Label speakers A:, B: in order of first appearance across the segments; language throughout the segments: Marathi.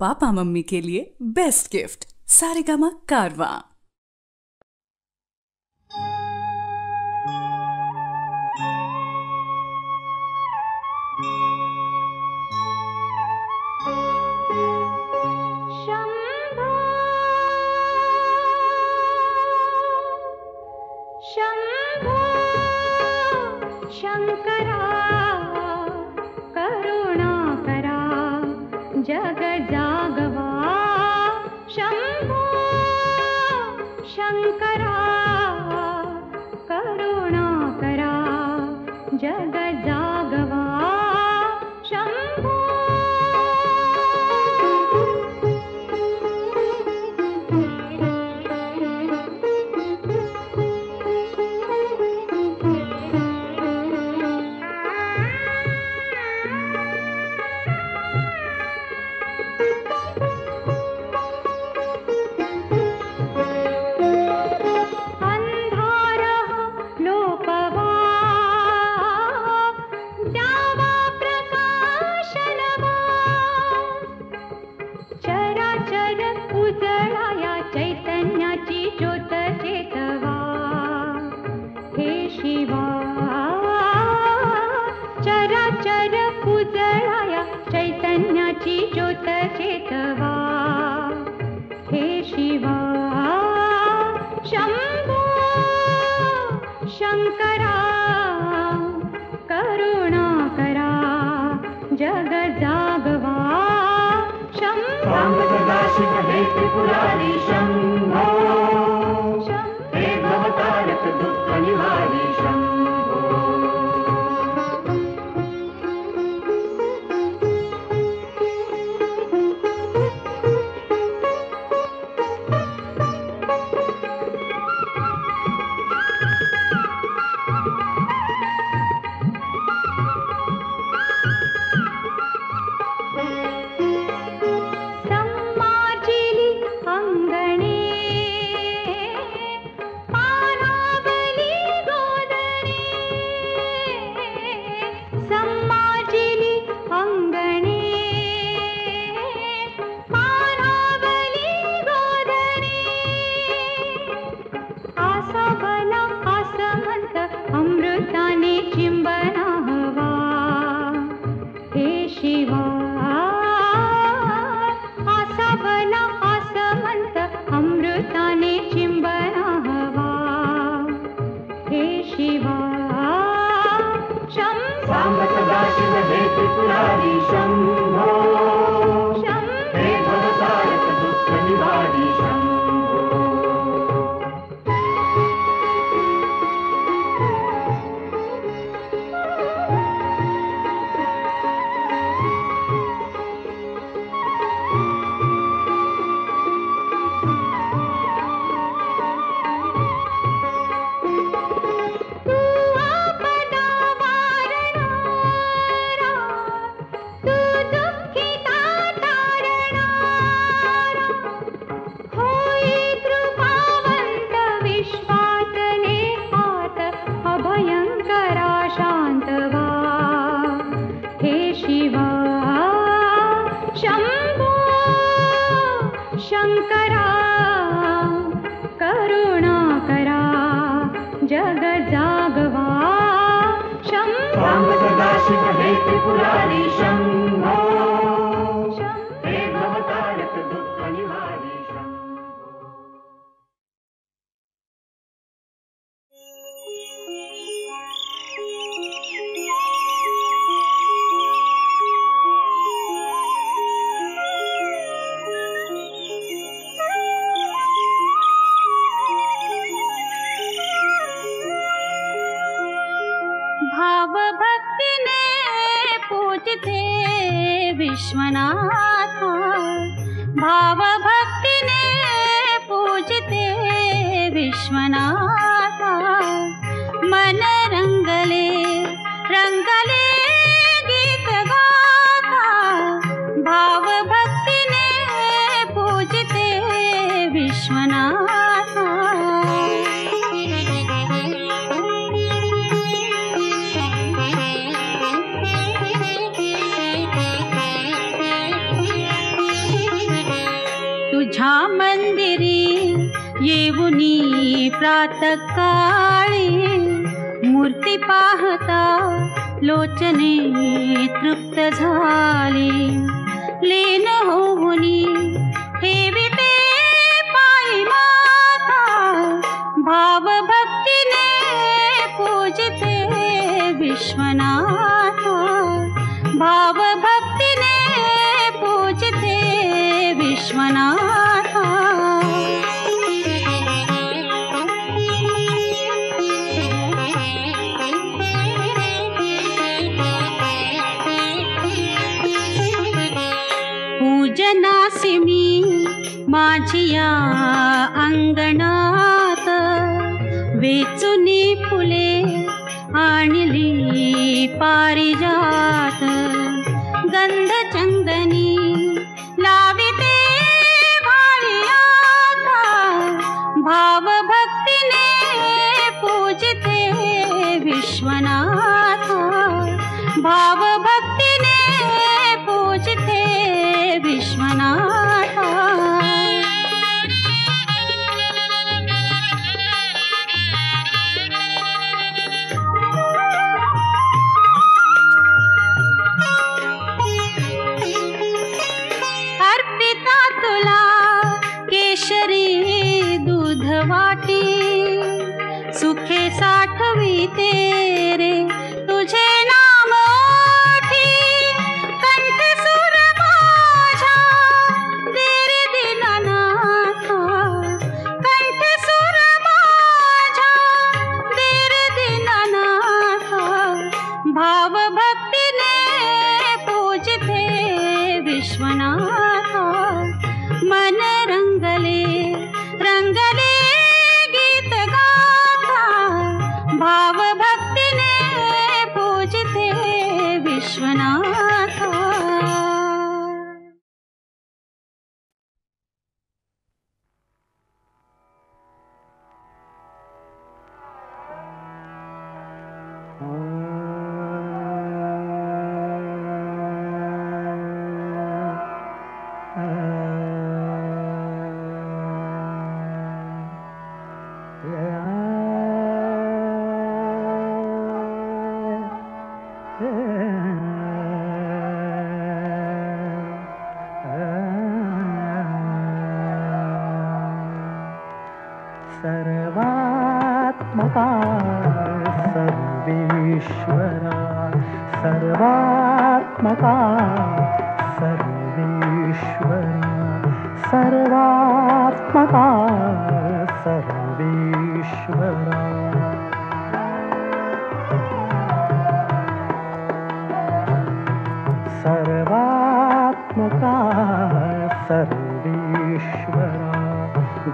A: पापा मम्मी के लिए बेस्ट गिफ्ट सारेगामा कारवा।
B: शंभो शंकरा करुणाकरा जग जागवा। शंभो शंकरा करुणाकरा जग जागवा। शंभो चैतन्याची ज्योत चेतवा। हे शिवा शंभो शंकरा करुणाकरा जग जागवा। शंभो
C: सदाशिव हे त्रिपुरारी शंभो हे भवतारक दुःख निवारी शंभो।
B: विश्वनाथा भाव भक्ति ने पूजते विश्वनाथा। मन रंगले रंगले गीत गाता भाव भक्ति ने पूजते विश्वनाथा। तुझ्या मंदिरी येऊनी प्रातःकाळी मूर्ती पाहता लोचने तृप्त झाली लीन होऊनी ठेविते पायी माथा भाव भक्तीने पूजिते विश्वनाथा भाव भक्तीने पूजिते विश्वनाथा पूजनासी मी माझिया अंगणात वेचुनी फुले आणली पारिजात गंध चंदनी लाविते भावी आता भाव भक्तीने पूजिते विश्वनाथा भाव भक्तीने पूजिते विश्वनाथा अर्पिता तुला केशरी दूध वाटी सुखे साठविते रे तुझे नाम ओठी कंठ सुर माझा देरी दीनानाथा कंठ सुर माझा देरी दीनानाथा भाव भक्तीने पूजिते विश्वनाथा मन रंगले रंगले गीत गाथा भाव भक्तीने पूजिते विश्वनाथा
D: सर्वात्मका सर्वेश्वरा सर्वात्मका सर्वेश्वरा सर्वात्मका सर्वेश्वरा सर्वात्मका सर्वेश्वरा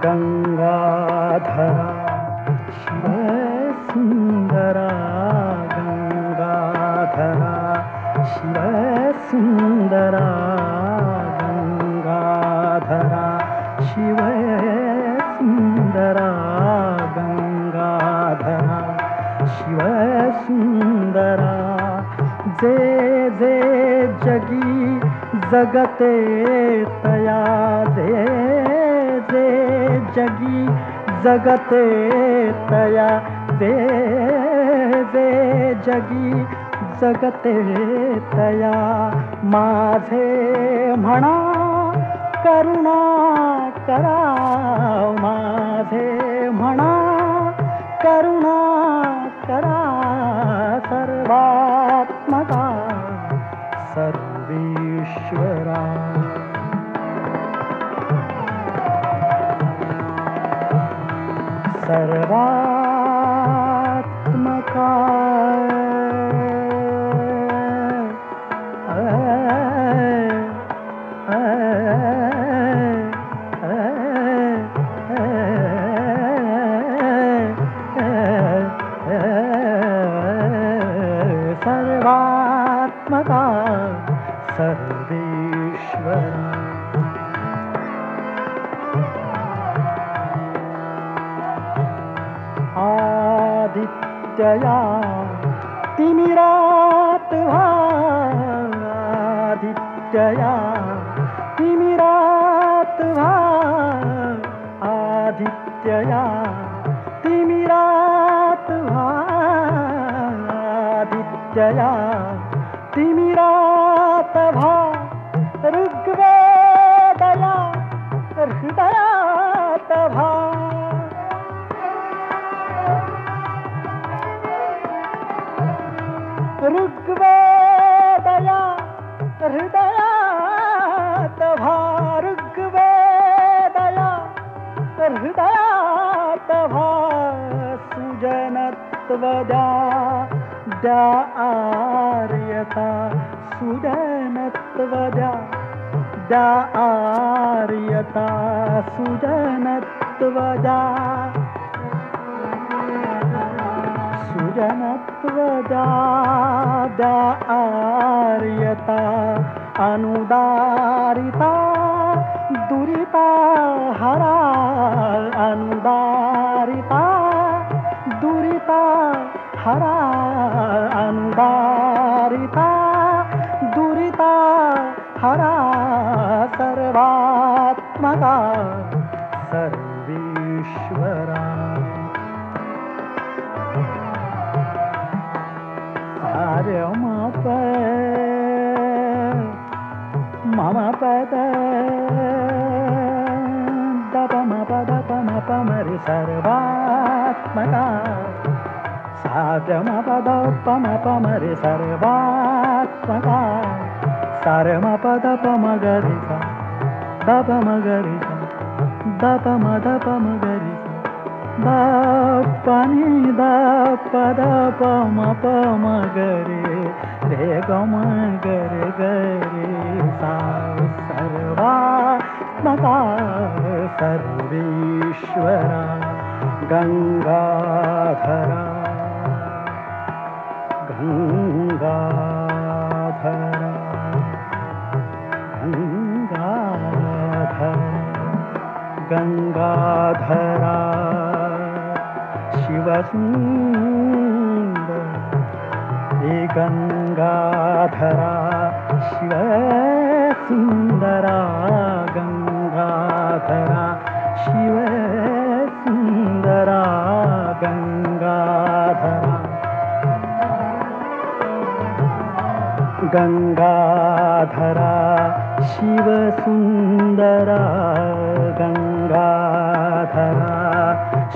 D: गंगाधरा शिवसुंदरा गंगाधरा शिवसुंदरा गंगाधरा शिवसुंदरा गंगाधरा शिवसुंदरा जे जे जगी जगते तया जे जे जगी जगते तया जे जे जगी जगते तया माझे म्हणा करुणा करा माझे म्हणा करुणा करा सर्वात्मका सर्वेश्वरा सर्वात्मका सर्वात्मका सर्वेश्वरा आदित्यया तिमिरात आदित्यया तिमिरात विजया तिमिरात भा ऋग्वेदया हृदयात भा ऋग्वेदया हृदयात भा ऋग्वेदया हृदयात भा सुजनत्वद्या द्या आर्यता सुजनत्वद्या द्या आर्यता सुजनत्वद्या सुजनत्वद्या द्या आर्यता अनुदारिता दुरिता हरा अनुदारिता दुरिता हरा अनुदारिता दुरिता हरा सर्वात्मका सर्वेश्वरा मम पद दपम पद पम पमरि सर्वात्मका साधम पद पम पमरि सर्वात्मका सारम पद पम गरिसा दपम गरिसा दपम दपम गरिसा दपनि दपद पम पम गरे रे गम गरे गरे सा सर्वात्मका सर्वेश्वरा गंगाधरा गंगाधरा गंगाधरा गंगाधरा शिवसुंदर हे गंगाधरा शिवसुंदरा गंगाधरा शिवसुंदरा गंगाधरा गंगाधरा शिवसुंदरा गंगाधरा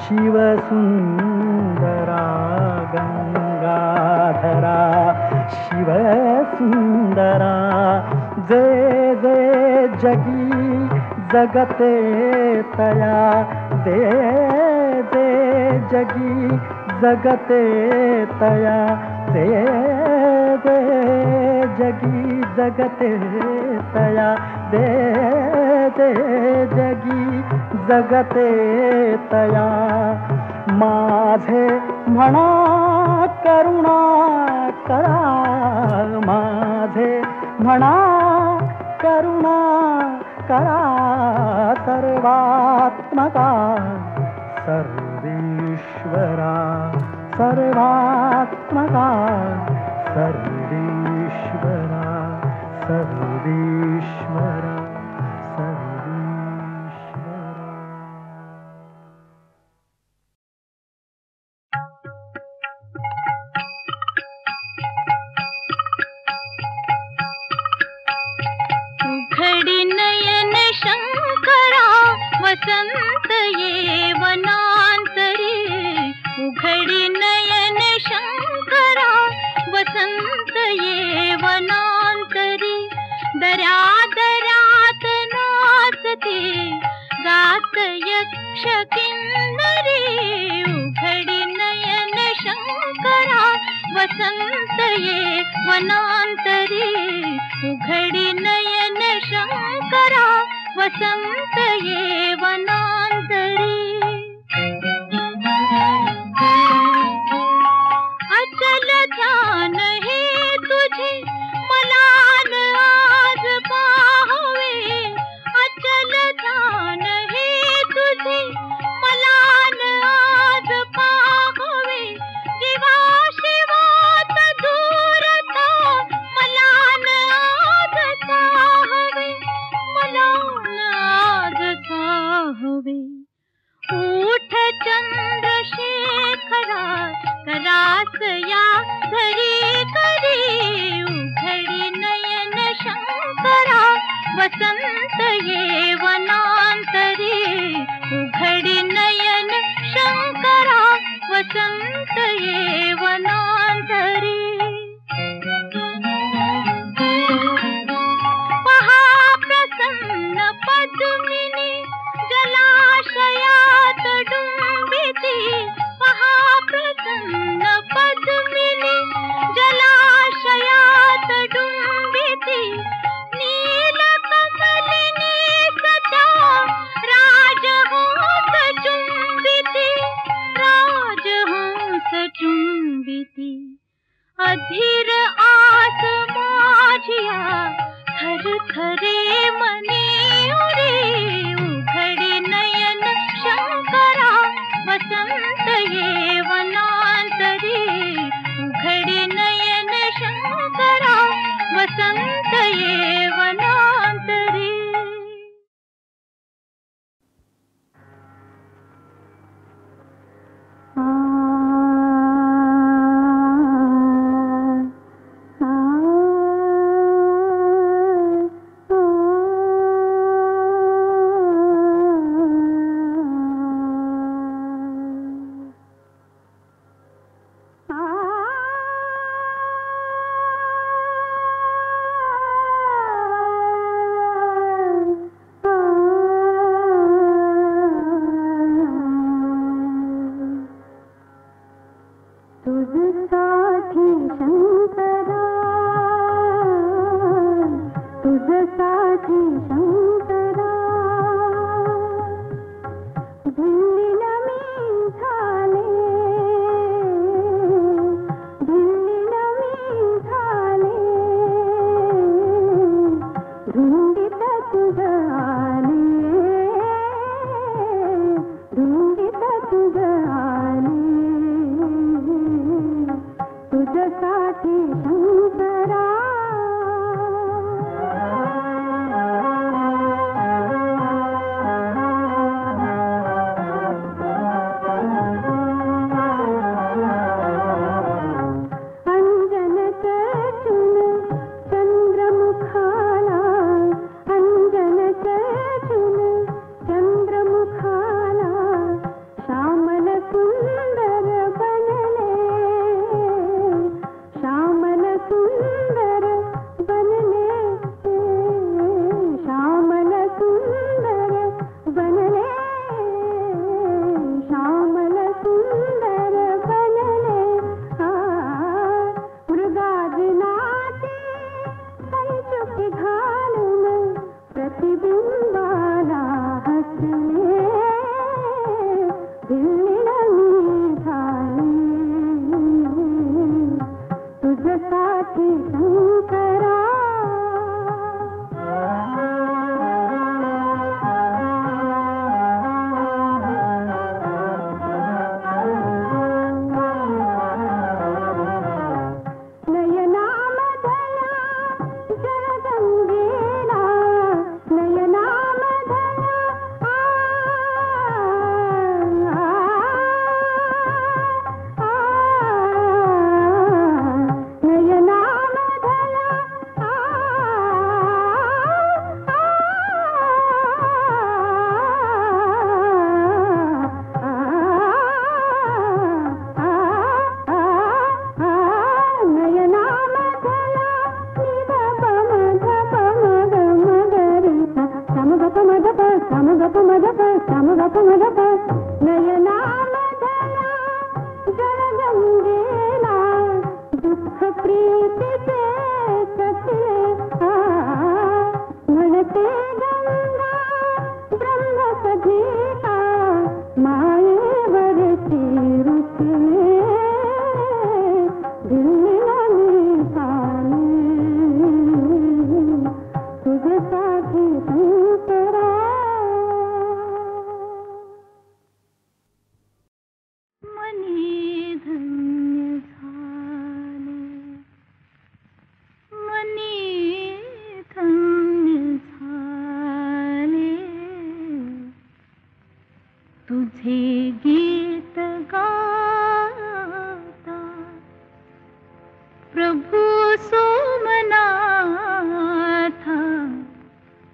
D: शिवसुंदरा गंगाधरा शिवसुंदरा जे जे जगी जगते तया जे जे जगी जगते तया जे जे जगी जगते तया दे दे जगी जगते तया माझे म्हणा करुणा करा माझे म्हणा करुणा करा सर्वात्मका सर्वेश्वरा सर्वात्मका सर्वेश्वरा सर्वेश्वरा सर्वेश्वरा
B: उघडी नयन शंकरा वसंत ये वनांतरी उघडी नयन शंकरा वसंत ये वनांतरी दर्या दर्यात नाचते गात यक्ष किन्नरी उघडी नयन शंकरा वसंत ये वनांतरी उघडी नयन शंकरा वसंत ये वनांतरी अचल ध्यान हे तुझे मलान आज पाहावे अचल ध्यान हे तुझे मलान आज पाहावे जीवा शिवात दूरता मलान आज साहवे मलान आज साहवे उठ चंद्रशेखरा करास या धरी करी वसंत ये वनांतरी उघडी नयन शंकरा वसंत ये वनांतरी पहा प्रसन्न पद्मिनी जलाशयात डुंबिती पहा प्रसन्न पद्मिनी जलाशयात डुंबिती नील कमलिनी सदा राजहंस चुंबिती राजहंस चुंबिती अधीर आस माझिया थरथरे मनी उरे उघडी नयन शंकरा वसंत ये वनांतरी उघडी नयन शंकरा वसंत ये वनांतरी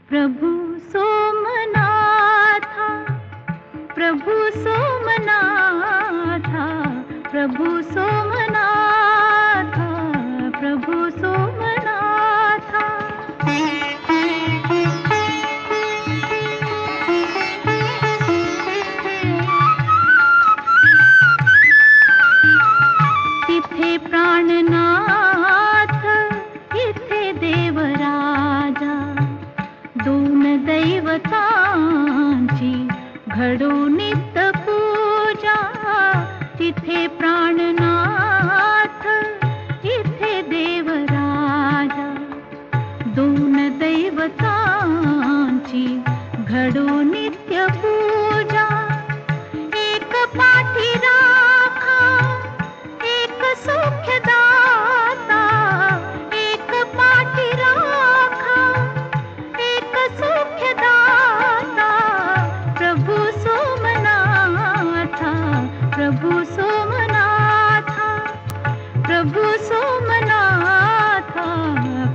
E: प्रभु
B: सोमनाथा, प्रभु सोमनाथा, प्रभु सोमनाथा, प्रभु सोमनाथा। तिथे प्राणनाथ, इथे देवराजा, दोन दैवतांची घडो नित्य पूजा। तिथे प्राणनाथ, इथे देवराजा, दोन दैवतांची घडो नित्य पूजा। एक पाठी राखा, एक सुखदाता, एक पाठी राखा, एक सुखदाता, प्रभु सोमनाथा, प्रभु सोमनाथा, प्रभु सोमनाथा,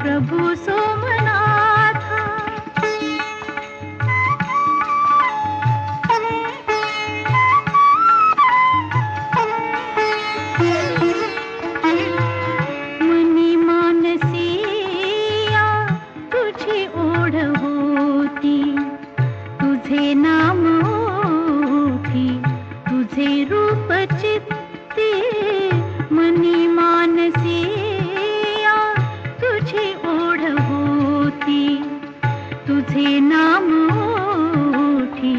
B: प्रभु सोमनाथा। मनी मानसिया तुझी ओढ होती, तुझे नाम ओठी, तुझे रूप चित्ती। मनी मानसिया तुझी ओढ होती, तुझे नाम ओठी,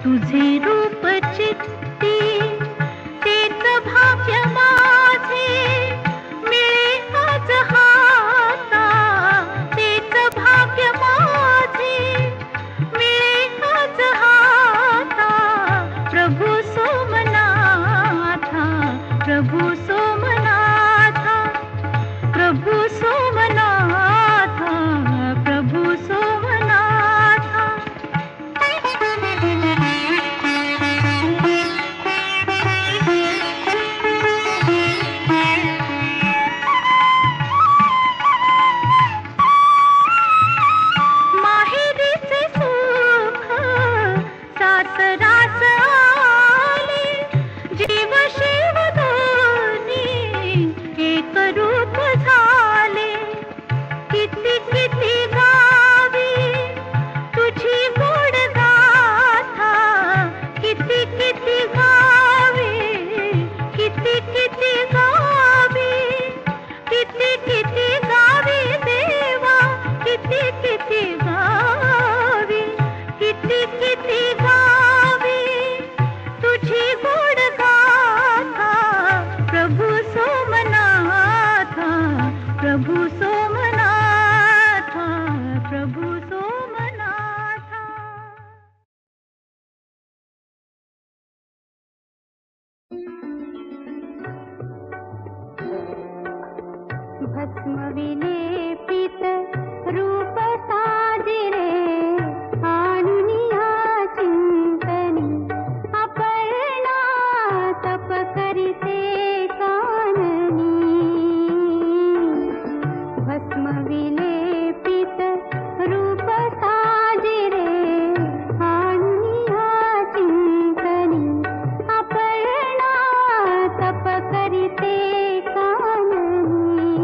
B: तुझे रूप चित्ती। तेच भाग्य माझे मिळे आज हाता, तेच भाग्य माझे मिळे आज हाता। प्रभु सोमनाथा, प्रभु सोमनाथा, प्रभु सोमनाथा, प्रभु सोमनाथा। माहेरीचे सुख सासरास आले, जीव शिव दोन्ही एक रूप झाले। किती किती गावी तुझी गोड गाथा, किती किती गावी, किती किती गावी, किती किती गावी देवा, किती किती गावी, किती किती गावी तुझी गोड गाथा। प्रभु सोमनाथा, प्रभु सोमनाथा, प्रभु सोमनाथा। भस्म विलेपित रूप साजिरे, आणुनिया चिंतनी, अपर्णा तप करिते काननी। भस्म विलेपित रूप साजिरे, आणुनिया चिंतनी, अपर्णा तप करिते काननी।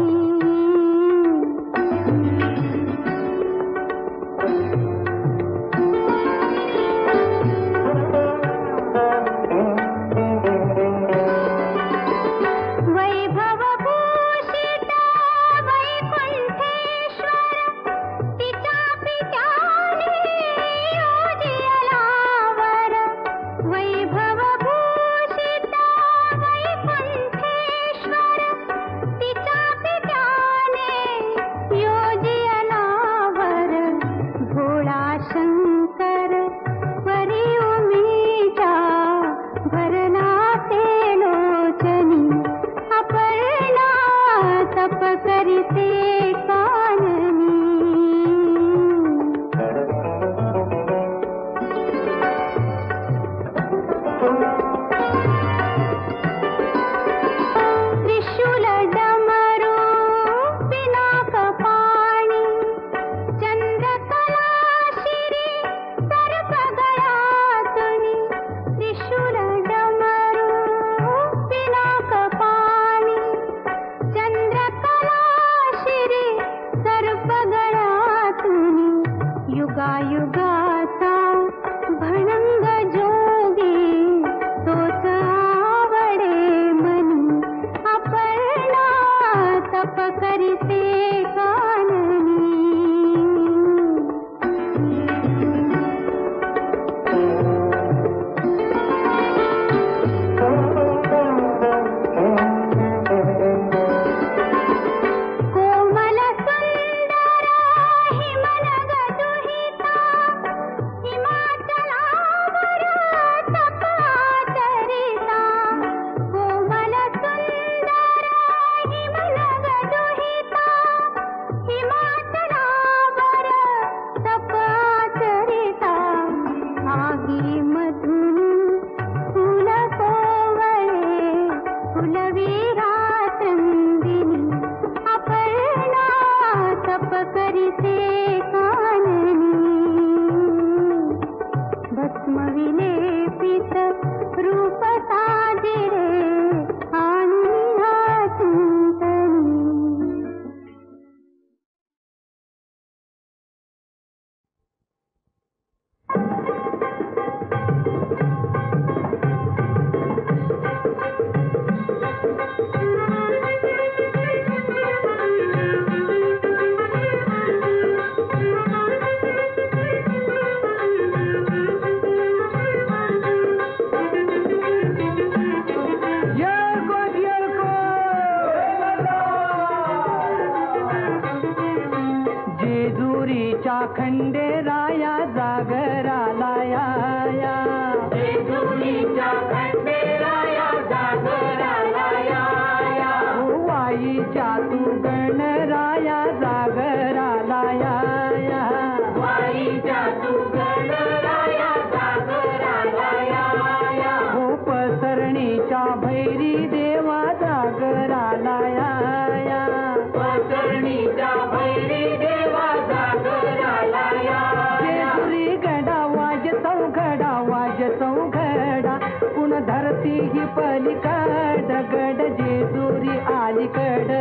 E: धरती ही पलीकड गड जेजुरी अलीकड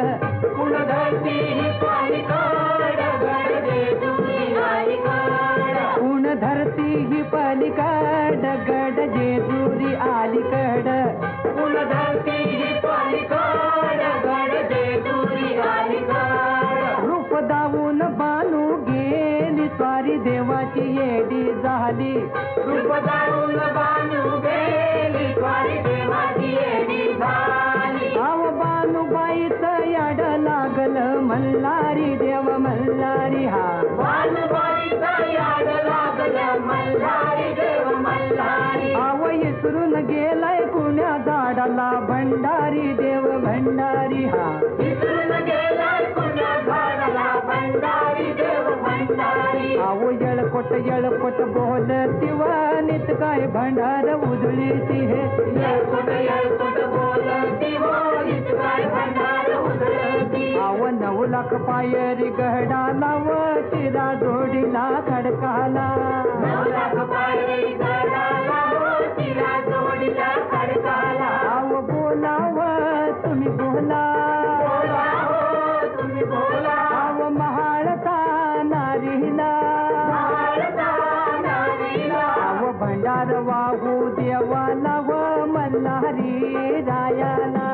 C: पुन धरती ही पलीकड गड जेजुरी अलीकड
E: पुन धरती ही पलीकड गड जेजुरी अलीकड
C: पुन धरती ही पलीकड गड जेजुरी अलीकड
E: रूप दावून बानू गेली स्वारी देवाची येडी झाली
C: रूप दाऊन बानू गेली स्वारी देवाची येडी झाली
E: आव बानूबाईचं याड लागलं मल्हारी देव मल्हारी हा
C: बानूबाईचा याड लागलं मल्हारी देव मल्हारी
E: आव इसरून गेलाय पुण्या झाडाला भंडारी देव भंडारी हा
C: विसरून गेलाय पुण्या झाडाला भंडारी देव भंडारी
E: आव येळकोट बोलती वाणीत काय भंडार उधळीची हे
C: येळकोट बोलती होईत काय भंडार उधळती
E: आव 9 लाख पायरी गहडाला व चिरा जोडीला खडकाला
C: 9 लाख पायरी गडाला होतीला जोडीला खडकाला
E: आव बोलाव तुम्ही बोला
C: बोला हो तुम्ही बोला
E: आव महाळता नारीला
C: भारता नारीला
E: आव भंडार वाहू देवाला व मल्हारी रायाला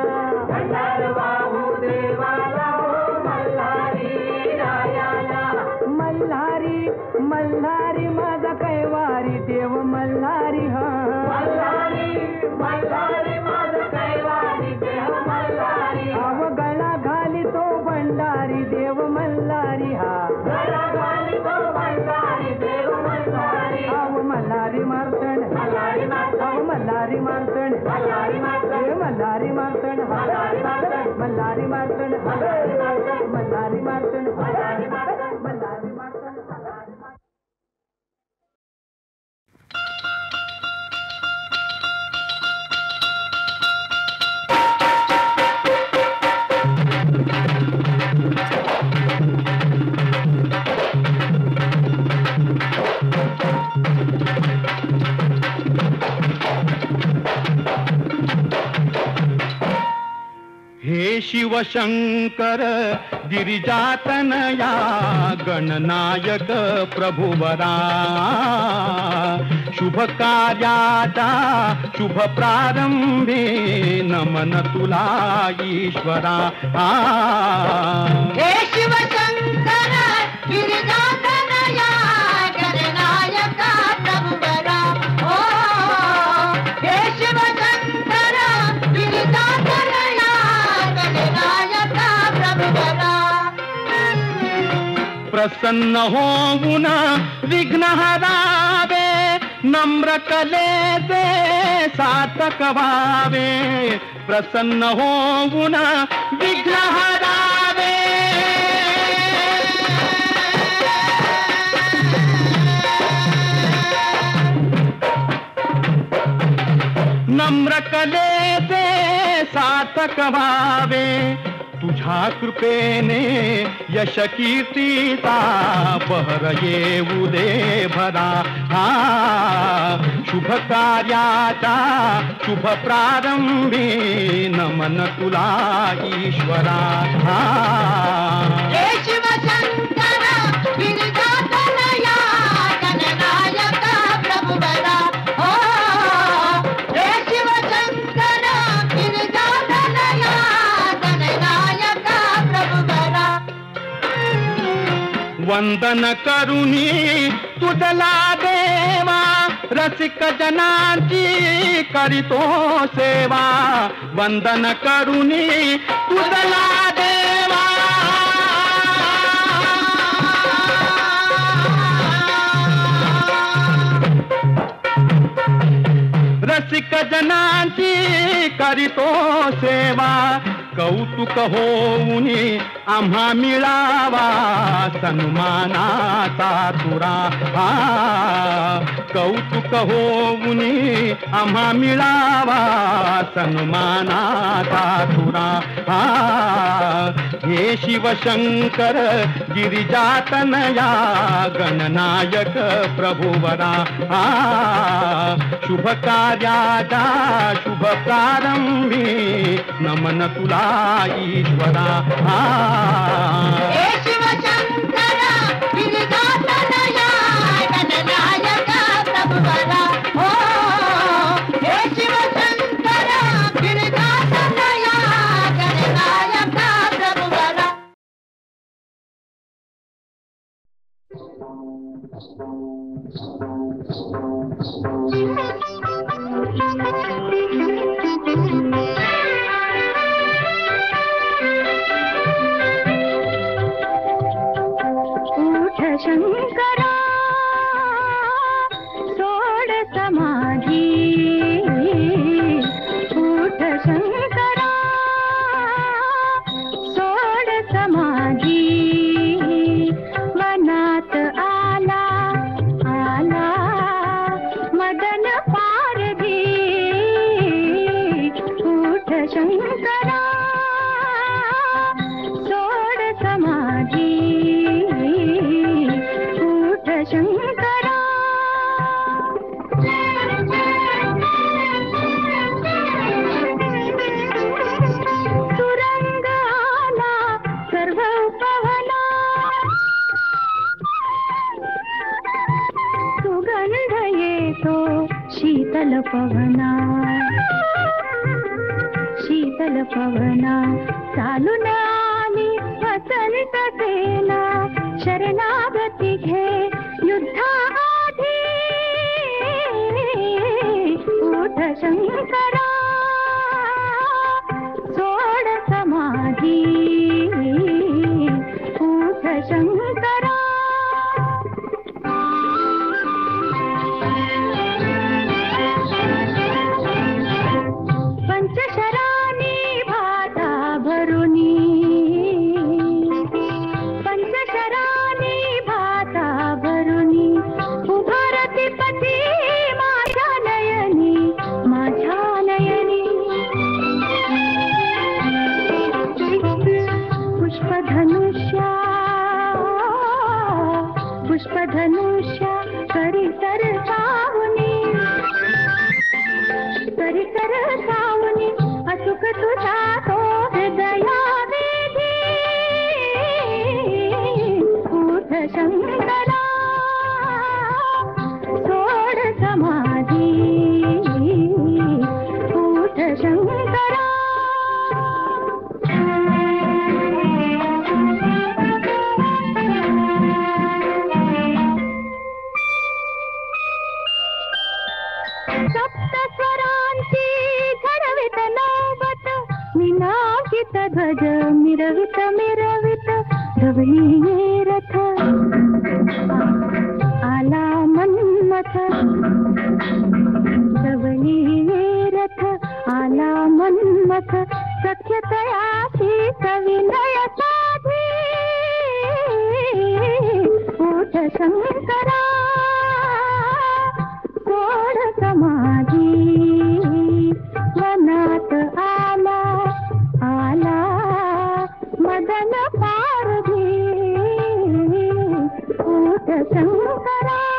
C: भंडार वाहू देवाला हो मल्हारी रायाला
E: मल्हारी मल्हारी माझा कैवारी देव मल्हारी हा
C: मल्हारी मल्हारी माझं कैवारी देव मल्हारी
E: आव गळा घाली तो भंडारी देव मल्हारी हा
C: गळा घाली तो मल्हारी देव मल्हारी
E: आव मल्हारी मारतण
C: मल्हारी माता
E: आव मल्हारी मारतण
C: मल्हारी माता
E: हे मल्हारी मारतण
C: मल्हारी मारतण
E: मल्हारी मारतण
C: मल्हारी मारतण
E: मल्हारी मारतण
C: मल्हारी मारतण
E: मल्हारी मारतण
F: हे शिवशंकर गिरिजातनया गणनायक प्रभुवरा शुभ कार्याचा शुभ प्रारंभे नमन तुला ईश्वरा
B: हे शिवशंकर गिरिजातनया गणनायक प्रभुवरा ओ हे शिवशंकर गिरिजातनया गणनायक प्रभुवरा
F: प्रसन्न होऊन विघ्न हरावे नम्र कलेचे सातक व्हावे प्रसन्न होऊन विघ्न हरावे नम्र कलेचे सातक व्हावे तुझ्या कृपेने यश कीर्तीचा बहर येऊ दे भरा शुभ कार्याचा शुभ प्रारंभी नमन तुला ईश्वरा
B: हे शिवशंकर गिरिजातनया गणनायक प्रभुवरा ओ हे शिवशंकर गिरिजातनया गणनायक प्रभुवरा
F: वंदन करुणी तुझला देवा रसिक जनांची करीतो सेवा वंदन करुणी तुझला देवा रसिक जनांची करीतो सेवा कौतुक होऊनी आम्हा मिळावा सन्मानाचा तुरा कौतुक होऊनी आम्हा मिळावा सन्मानाचा तुरा हे शिवशंकर गिरिजातनया गणनायक प्रभुवरा शुभ कार्याचा शुभ प्रारंभी नमन तुला ईश्वरा.
B: हे शिवशंकरा गिरिजातनया गणनायका प्रभुवरा. हो हे शिवशंकरा गिरिजातनया गणनायका प्रभुवरा.
G: उठ शंकरा सोड समाधी. उठ शंकरा सोड समाधी. मनात आला आला मदन पारधी. उठ शंकरा सोड समाधी. उठ शंकरा. सुरंग आला सर्व पवना. सुगंध येतो शीतल पवना. शीतल पवना चालून आली वसंत सेना. शरणागती घे युद्धा आधी. उठ शंकरा सोड समाधी. उठ शंकरा. पंचशरानी भाता भरुनी. पंचशरानी भाता भरुनी. उभारती पती माझ्या नयनी. माझ्या नयनी. पुष्पधनुष्या पुष्पधनुष्या करी तर सावनी. करी तर सावनी. अचूक तुझा तो हृदया वेधी. उठ शंकरा सोड समाधी. उठ शंकरा. सप्त स्वरांची झडवित नौबत. विनाशित ध्वज मिरवित मिरवित. धवळी रथ आला मन्मथ. धवळी रथ आला मन्मथ. सख्यतयाशी सविनय साधी. उठ शंकरा सोड समाधी. वनात आला आला मदन पारधी. उठ शंकरा.